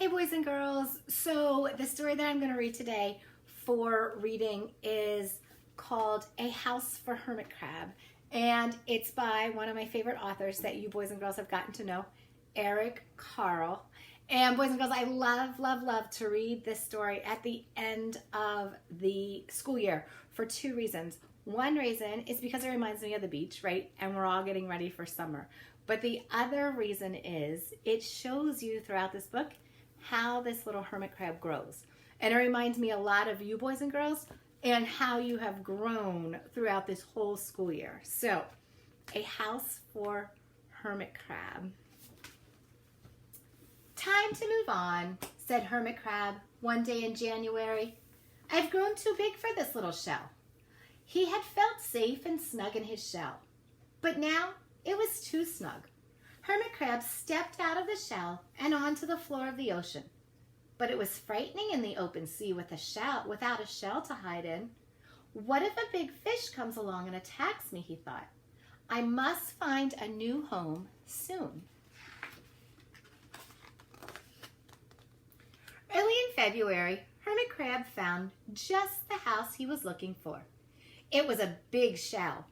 Hey boys and girls, so the story that I'm going to read today for reading is called A House for Hermit Crab, and it's by one of my favorite authors that you boys and girls have gotten to know, Eric Carle. And boys and girls, I love to read this story at the end of the school year for two reasons. One reason is because it reminds me of the beach, right? And we're all getting ready for summer. But the other reason is it shows you throughout this book how this little hermit crab grows. And it reminds me a lot of you boys and girls and how you have grown throughout this whole school year. So, A House for Hermit Crab. Time to move on, said Hermit Crab one day in January. I've grown too big for this little shell. He had felt safe and snug in his shell, but now it was too snug. Hermit Crab stepped out of the shell and onto the floor of the ocean. But it was frightening in the open sea without a shell to hide in. What if a big fish comes along and attacks me, he thought. I must find a new home soon. Early in February, Hermit Crab found just the house he was looking for. It was a big shell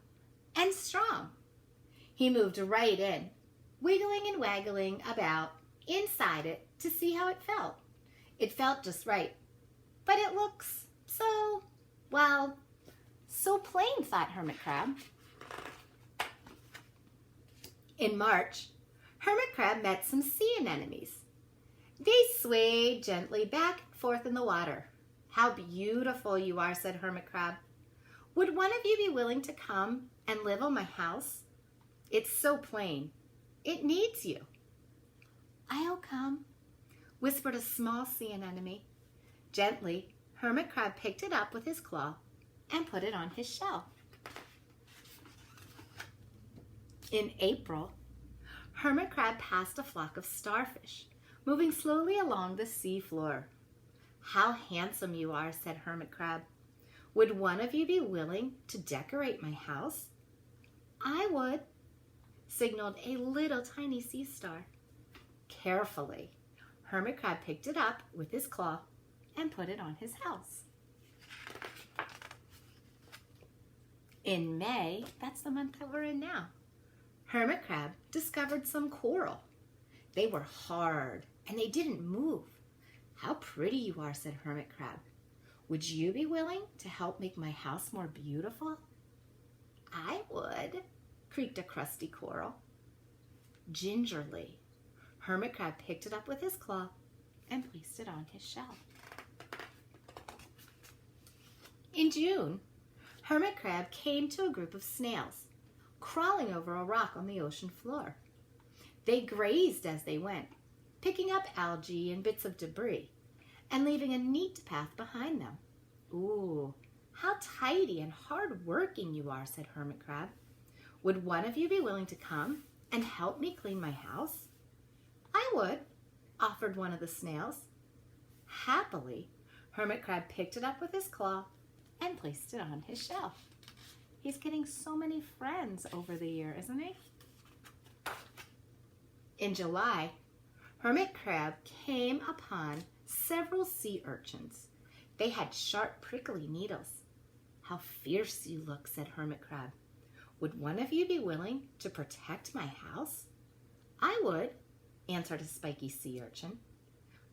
and strong. He moved right in, wiggling and waggling about inside it to see how it felt. It felt just right, but it looks so plain, thought Hermit Crab. In March, Hermit Crab met some sea anemones. They swayed gently back and forth in the water. How beautiful you are, said Hermit Crab. Would one of you be willing to come and live on my house? It's so plain. It needs you. I'll come, whispered a small sea anemone. Gently, Hermit Crab picked it up with his claw and put it on his shell. In April, Hermit Crab passed a flock of starfish, moving slowly along the sea floor. How handsome you are, said Hermit Crab. Would one of you be willing to decorate my house? I would, signaled a little tiny sea star. Carefully, Hermit Crab picked it up with his claw and put it on his house. In May, that's the month that we're in now, Hermit Crab discovered some coral. They were hard and they didn't move. How pretty you are, said Hermit Crab. Would you be willing to help make my house more beautiful? I would, creaked a crusty coral. Gingerly, Hermit Crab picked it up with his claw and placed it on his shell. In June, Hermit Crab came to a group of snails, crawling over a rock on the ocean floor. They grazed as they went, picking up algae and bits of debris, and leaving a neat path behind them. Ooh, how tidy and hard-working you are, said Hermit Crab. Would one of you be willing to come and help me clean my house? I would, offered one of the snails. Happily, Hermit Crab picked it up with his claw and placed it on his shelf. He's getting so many friends over the year, isn't he? In July, Hermit Crab came upon several sea urchins. They had sharp, prickly needles. How fierce you look, said Hermit Crab. Would one of you be willing to protect my house? I would, answered a spiky sea urchin.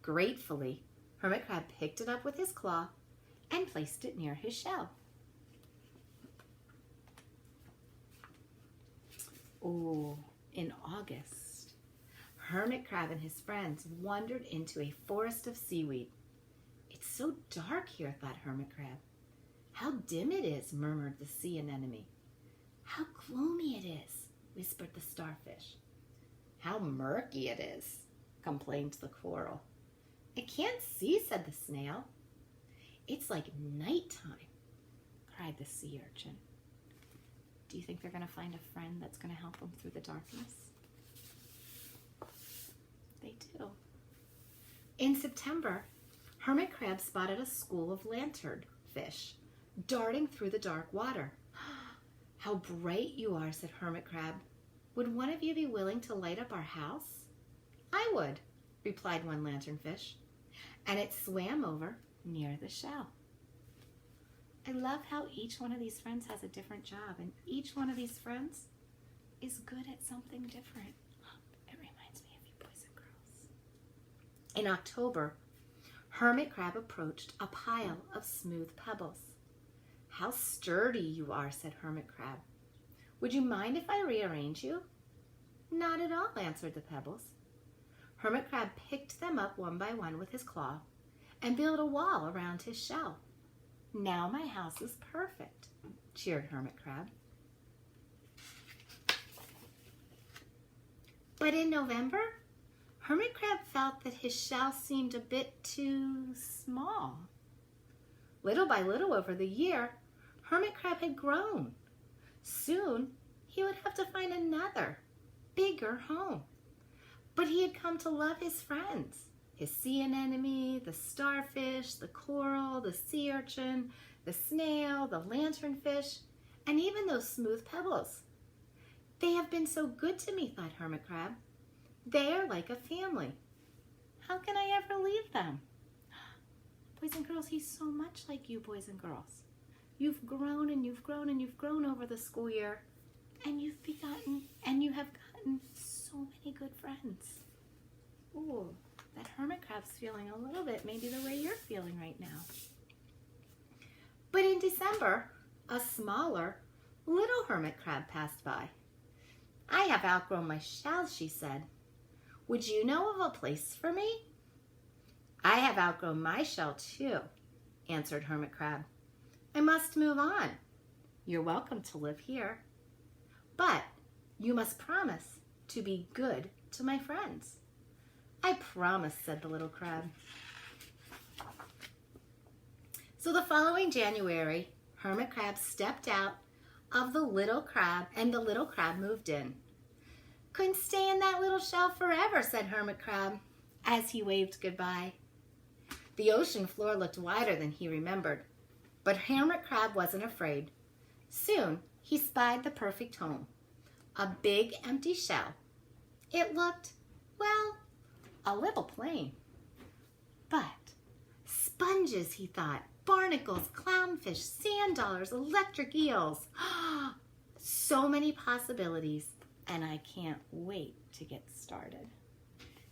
Gratefully, Hermit Crab picked it up with his claw and placed it near his shell. Oh, in August, Hermit Crab and his friends wandered into a forest of seaweed. It's so dark here, thought Hermit Crab. How dim it is, murmured the sea anemone. How gloomy it is, whispered the starfish. How murky it is, complained the coral. I can't see, said the snail. It's like nighttime, cried the sea urchin. Do you think they're going to find a friend that's going to help them through the darkness? They do. In September, Hermit Crab spotted a school of lanternfish darting through the dark water. How bright you are, said Hermit Crab. Would one of you be willing to light up our house? I would, replied one lanternfish, and it swam over near the shell. I love how each one of these friends has a different job, and each one of these friends is good at something different. It reminds me of you boys and girls. In October, Hermit Crab approached a pile of smooth pebbles. "How sturdy you are," said Hermit Crab. "Would you mind if I rearrange you?" "Not at all," answered the pebbles. Hermit Crab picked them up one by one with his claw and built a wall around his shell. "Now my house is perfect," cheered Hermit Crab. But in November, Hermit Crab felt that his shell seemed a bit too small. Little by little over the year, Hermit Crab had grown. Soon, he would have to find another, bigger home. But he had come to love his friends, his sea anemone, the starfish, the coral, the sea urchin, the snail, the lanternfish, and even those smooth pebbles. "They have been so good to me," thought Hermit Crab. "They are like a family. How can I ever leave them?" Boys and girls, he's so much like you, boys and girls. You've grown and you've grown and you've grown over the school year, and you have gotten so many good friends. Ooh, that Hermit Crab's feeling a little bit maybe the way you're feeling right now. But in December, a smaller, little Hermit Crab passed by. "I have outgrown my shell," she said. "Would you know of a place for me?" "I have outgrown my shell too," answered Hermit Crab. "I must move on. You're welcome to live here. But you must promise to be good to my friends." "I promise," said the little crab. So the following January, Hermit Crab stepped out of the little crab, and the little crab moved in. "Couldn't stay in that little shell forever," said Hermit Crab as he waved goodbye. The ocean floor looked wider than he remembered, but Hermit Crab wasn't afraid. Soon he spied the perfect home, a big empty shell. It looked, well, a little plain. But sponges, he thought, barnacles, clownfish, sand dollars, electric eels. So many possibilities, and I can't wait to get started.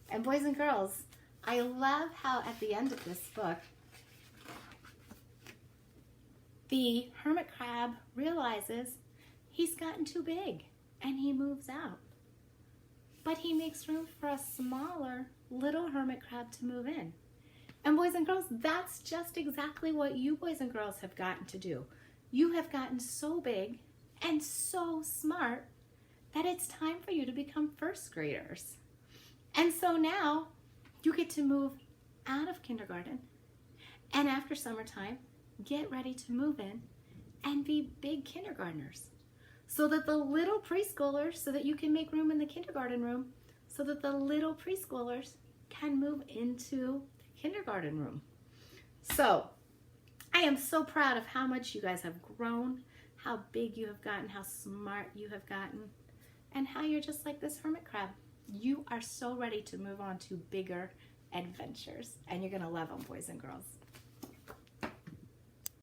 And boys and girls, I love how at the end of this book, the Hermit Crab realizes he's gotten too big and he moves out. But he makes room for a smaller little Hermit Crab to move in. And boys and girls, that's just exactly what you boys and girls have gotten to do. You have gotten so big and so smart that it's time for you to become first graders. And so now you get to move out of kindergarten, and after summertime, get ready to move in and be big kindergartners, so that the little preschoolers, so that you can make room in the kindergarten room, so that the little preschoolers can move into the kindergarten room. So I am so proud of how much you guys have grown, how big you have gotten, how smart you have gotten, and how you're just like this Hermit Crab. You are so ready to move on to bigger adventures, and you're gonna love them, boys and girls.